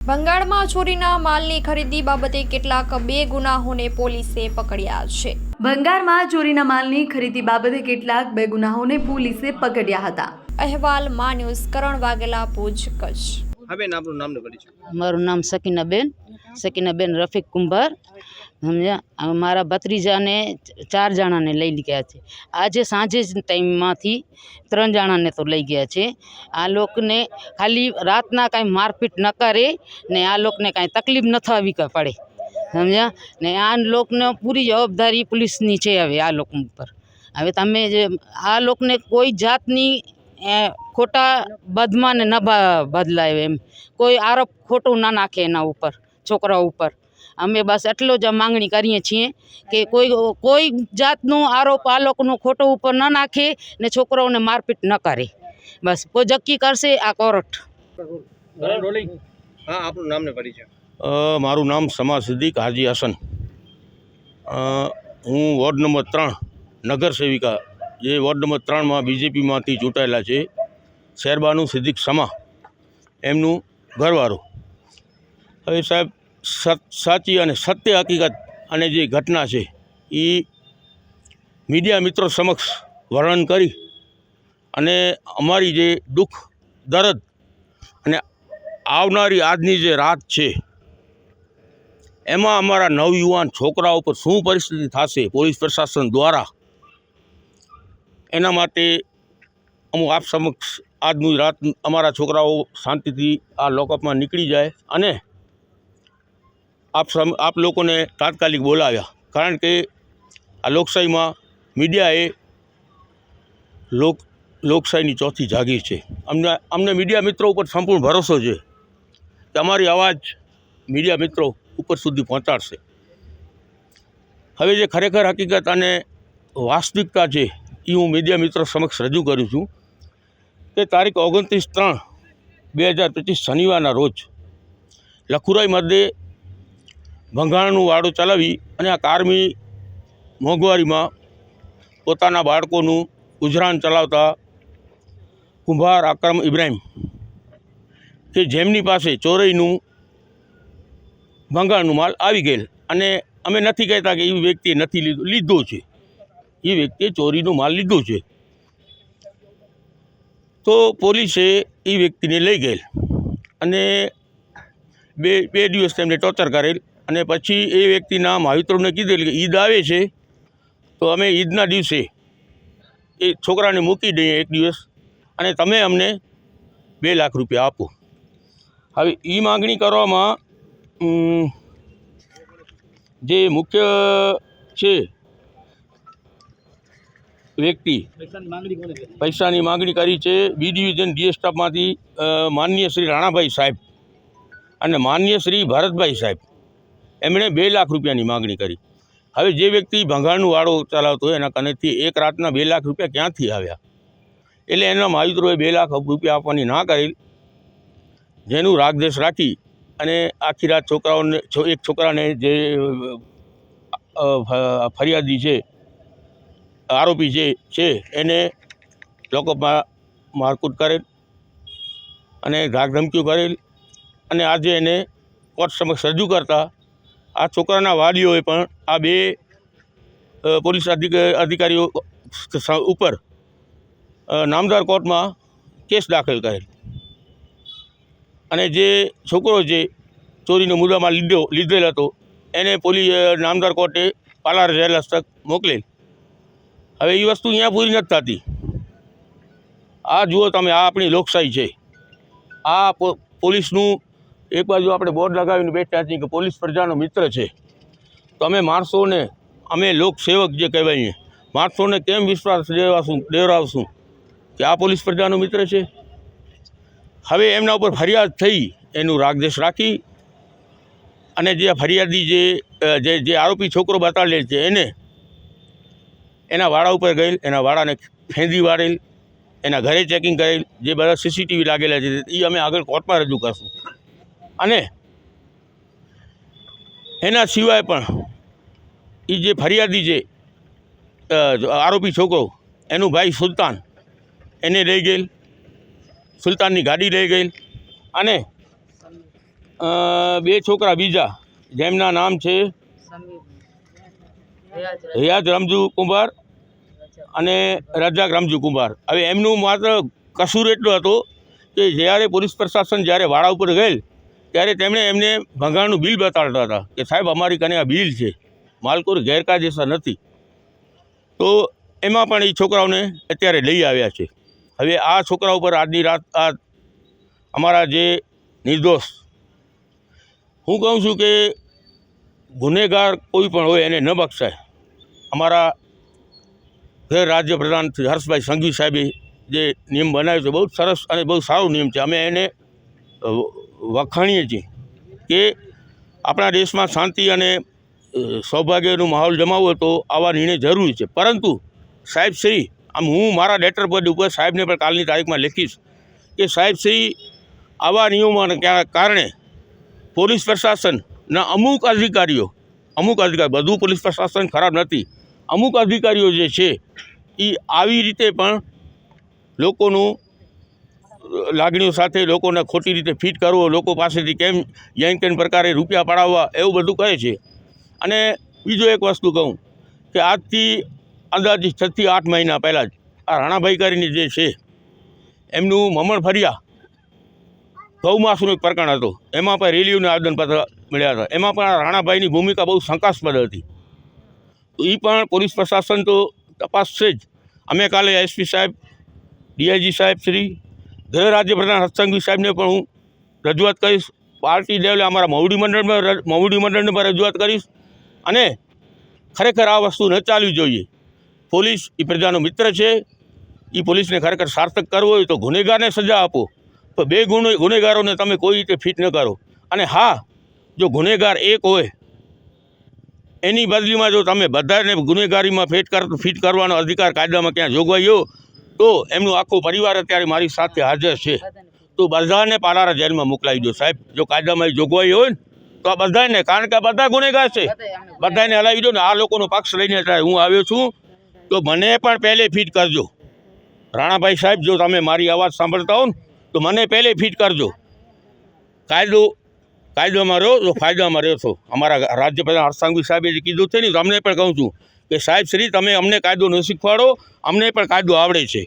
બંગાળમાં ચોરીના માલની ખરીદી બાબતે કેટલાક બે ગુનાઓને પોલીસે પકડ્યા છે। બંગાળમાં ચોરીના માલની ખરીદી બાબતે કેટલાક બે ગુનાઓને પોલીસે પકડ્યા હતા। અહેવાલ માં ન્યૂઝ કરણ વાઘેલા ભુજ કચ્છ। હવે આપણું નામ ને પરિચય। મારું નામ સકીનાબેન રફીક કુંભાર। સમજ્યા, મારા ભત્રીજાને 4 જણાને લઈ ગયા છે। આજે સાંજે જ ટાઈમમાંથી 3 જણાને તો લઈ ગયા છે। આ લોકોને ખાલી રાતના કાંઈ મારપીટ ન કરે ને આ લોકોને કાંઈ તકલીફ ન થવી પડે, સમજ્યા ને। આ લોકોને પૂરી જવાબદારી પોલીસની છે। હવે આ લોકો ઉપર હવે તમે જે આ લોકોને કોઈ જાતની ખોટા બદમાને ન બદલાય, એમ કોઈ આરોપ ખોટું ના નાખે એના ઉપર, છોકરાઓ ઉપર। અમે બસ એટલો જ માંગણી કરીએ છીએ કે કોઈ જાતનો આરોપ આ લોકોનો ખોટો ઉપર ન નાખે ને છોકરાઓને મારપીટ ન કરે। બસ કોઈ જક્કી કરશે આ કોર્ટ। હા, આપણું નામ ને પરિચય। મારું નામ સમા સિદ્દીક હાજી હસન। હું વોર્ડ નંબર 3 નગર સેવિકા, જે વોર્ડ નંબર 3માં બીજેપીમાંથી ચૂંટાયેલા છે, શેરબાનુ સિદ્દીક સમા, એમનું ઘરવાળું। હવે સાહેબ, સાચી અને સત્ય હકીકત અને જે ઘટના છે એ મીડિયા મિત્રો સમક્ષ વર્ણન કરી અને અમારી જે દુઃખ દર્દ અને આવનારી આજની જે રાત છે એમાં અમારા નવયુવાન છોકરાઓ પર શું પરિસ્થિતિ થશે પોલીસ પ્રશાસન દ્વારા, એના માટે અમુક આપ સમક્ષ આજની રાત અમારા છોકરાઓ શાંતિથી આ લોકઅપમાં નીકળી જાય અને આપ લોકોને તાત્કાલિક બોલાવ્યા। કારણ કે આ લોકશાહીમાં મીડિયાએ લોકશાહીની ચોથી જાગીર છે। અમને મીડિયા મિત્રો ઉપર સંપૂર્ણ ભરોસો છે કે અમારી અવાજ મીડિયા મિત્રો ઉપર સુધી પહોંચાડશે। હવે જે ખરેખર હકીકત અને વાસ્તવિકતા છે એ હું મીડિયા મિત્રો સમક્ષ રજૂ કરું છું કે તારીખ 29/3/2025 શનિવારના રોજ લખુરાઈ મધ્યે ભંગાણનું વાડું ચલાવી અને આ કારમી મોંઘવારીમાં પોતાના બાળકોનું ગુજરાન ચલાવતા કુંભાર અકરમ ઇબ્રાહિમ, કે જેમની પાસે ચોરીનું ભંગાણનું માલ આવી ગયેલ, અને અમે નથી કહેતા કે એ વ્યક્તિએ નથી લીધો છે, એ વ્યક્તિએ ચોરીનું માલ લીધું છે, તો પોલીસે એ વ્યક્તિને લઈ ગયેલ અને બે દિવસ તેમને ટોર્ચર કરેલ અને પછી એ વ્યક્તિના માવિત્રોને કીધેલ કે ઈદ આવે છે તો અમે ઈદના દિવસે એ છોકરાને મૂકી દઈએ એક દિવસ અને તમે અમને 2 લાખ રૂપિયા આપો। હવે એ માગણી કરવામાં જે મુખ્ય છે વ્યક્તિ પૈસાની માગણી કરી છે બી ડિવિઝન ડીએ સ્ટાફમાંથી માનનીય શ્રી રાણાભાઈ સાહેબ અને માનનીય શ્રી ભરતભાઈ સાહેબ, એમણે 2 લાખ રૂપિયાની માગણી કરી। હવે જે વ્યક્તિ ભંગાણનું વાડો ચલાવતો હોય એના કનેથી એક રાતના 2 લાખ રૂપિયા ક્યાંથી આવ્યા? એટલે એના માવિત્રોએ 2 લાખ રૂપિયા આપવાની ના કરેલ, જેનું રાગદેશ રાખી અને આખી રાત એક છોકરાને જે ફરિયાદી છે, આરોપી છે એને લોકઅપમાં મારકૂટ કરેલ અને ધાકધમકીઓ કરેલ અને આજે એને કોર્ટ સમક્ષ રજૂ કરતા આ છોકરાના વાલીઓએ પણ આ 2 પોલીસ અધિકારીઓ ઉપર નામદાર કોર્ટમાં કેસ દાખલ કરેલ અને જે છોકરો જે ચોરીનો મુદ્દામાં લીધેલ હતો એને નામદાર કોર્ટે પાલાર જેલ હસ્તક મોકલેલ। હવે એ વસ્તુ અહીંયા પૂરી નથી થતી। આ જુઓ તમે, આ આપણી લોકશાહી છે। આ પોલીસનું એક બાજુ આપણે બોર્ડ લગાવીને બેઠા છીએ કે પોલીસ પ્રજાનો મિત્ર છે, તો અમે માણસોને, અમે લોકસેવક જે કહેવાય, માણસોને કેમ વિશ્વાસ દેવડાવશું કે આ પોલીસ પ્રજાનો મિત્ર છે? હવે એમના ઉપર ફરિયાદ થઈ, એનું રાગદેશ રાખી અને જે ફરિયાદી જે આરોપી છોકરો બતાડેલ છે એને એના વાડા ઉપર ગયેલ, એના વાડાને ફેંદી વાળેલ, એના ઘરે ચેકિંગ કરેલ, જે બધા સીસીટીવી લાગેલા છે એ અમે આગળ કોર્ટમાં રજૂ કરશું। અને એના સિવાય પણ એ જે ફરિયાદી છે આરોપી છોકરો, એનું ભાઈ સુલતાન, એને લઈ ગયેલ, સુલતાનની ગાડી લઈ ગયેલ અને બે છોકરા બીજા જેમના નામ છે રિયાઝ રમજુ કુંભાર અને રજાક રમજુ કુંભાર. હવે એમનું માત્ર કસૂર એટલો હતો કે જ્યારે પોલીસ પ્રશાસન જ્યારે વાડા ઉપર ગયેલ ત્યારે તેમણે એમને ભંગાણનું બિલ બતાડતા હતા કે સાહેબ અમારી કને આ બિલ છે, માલકોર ગેરકાયદેસર નથી. તો એમાં પણ એ છોકરાઓને અત્યારે લઈ આવ્યા છે. હવે આ છોકરા ઉપર આજની રાત આ અમારા જે નિર્દોષ, હું કહું છું કે ગુનેગાર કોઈ પણ હોય એને ન બક્ષાય. અમારા ગૃહ રાજ્ય પ્રધાન શ્રી હર્ષભાઈ સંઘવી સાહેબે જે નિયમ બનાવ્યો છે બહુ સરસ અને બહુ સારો નિયમ છે. અમે એને વખાણીએ છીએ કે આપણા દેશમાં શાંતિ અને સૌભાગ્યનો માહોલ જમાવવો તો આવા નિર્ણય જરૂરી છે. પરંતુ સાહેબ શ્રી, આમ હું મારા લેટર પેડ ઉપર સાહેબને પણ કાલની તારીખમાં લખીશ કે સાહેબ શ્રી આવા નિયમોના કારણે પોલીસ પ્રશાસનના અમુક અધિકારીઓ, બધું પોલીસ પ્રશાસન ખરાબ નથી, અમુક અધિકારીઓ જે છે એ આવી રીતે પણ લોકોનું લાગણીઓ સાથે લોકોને ખોટી રીતે ફિટ કરવો, લોકો પાસેથી કેમ કેમ પ્રકારે રૂપિયા પડાવવા, એવું બધું કરે છે. અને બીજો એક વસ્તુ કહું કે આજથી અંદાજિત 6 થી 8 મહિના પહેલાં જ આ રાણાભાઈ કરીને જે છે એમનું મમણ ફરિયા ગૌમાસનું એક પ્રકરણ હતું, એમાં પણ રેલીઓને આવેદનપત્ર મળ્યા હતા. એમાં પણ રાણાભાઈની ભૂમિકા બહુ શંકાસ્પદ હતી. તો એ પણ પોલીસ પ્રશાસન તો તપાસશે જ. અમે કાલે એસપી સાહેબ, ડીઆઈજી સાહેબ શ્રી, ગૃહ રાજ્ય પ્રધાન હર્ષસંઘવી સાહેબને પણ હું રજૂઆત કરીશ. પાર્ટી લેવલે અમારા મહુડી મંડળને પણ રજૂઆત કરીશ. અને ખરેખર આ વસ્તુ ન ચાલવી જોઈએ. પોલીસ એ પ્રજાનો મિત્ર છે. એ પોલીસને ખરેખર સાર્થક કરવો હોય તો ગુનેગારને સજા આપો, તો બે ગુનેગારોને તમે કોઈ રીતે ફિટ ન કરો. અને હા, જો ગુનેગાર એક હોય એની બદલીમાં જો તમે બધાને ગુનેગારીમાં ફિટ કરવાનો અધિકાર કાયદામાં ક્યાં જોગવાઈ હોય તો એમનું આખું પરિવાર અત્યારે મારી સાથે હાજર છે. તો બધાને પાલારા જેલમાં મોકલાવી દો સાહેબ. જો કાયદામાં જોગવાઈ હોય ને તો આ બધાને, કારણ કે આ બધા ગુનેગાર છે, બધાને હલાવી દો ને. આ લોકોનો પક્ષ લઈને અત્યારે હું આવ્યો છું, તો મને પણ પહેલે ફિટ કરજો. રાણાભાઈ સાહેબ, જો તમે મારી અવાજ સાંભળતા હો ને તો મને પહેલે ફિટ કરજો. કાયદોમાં રહો તો ફાયદામાં રહ્યો છો. અમારા રાજ્યપ્રધાન હર્ષસંઘવી સાહેબે જે કીધું છે ને, તો અમને પણ કહું છું કે સાહેબ શ્રી તમે અમને કાયદો ન શીખવાડો, અમને પણ કાયદો આવડે છે.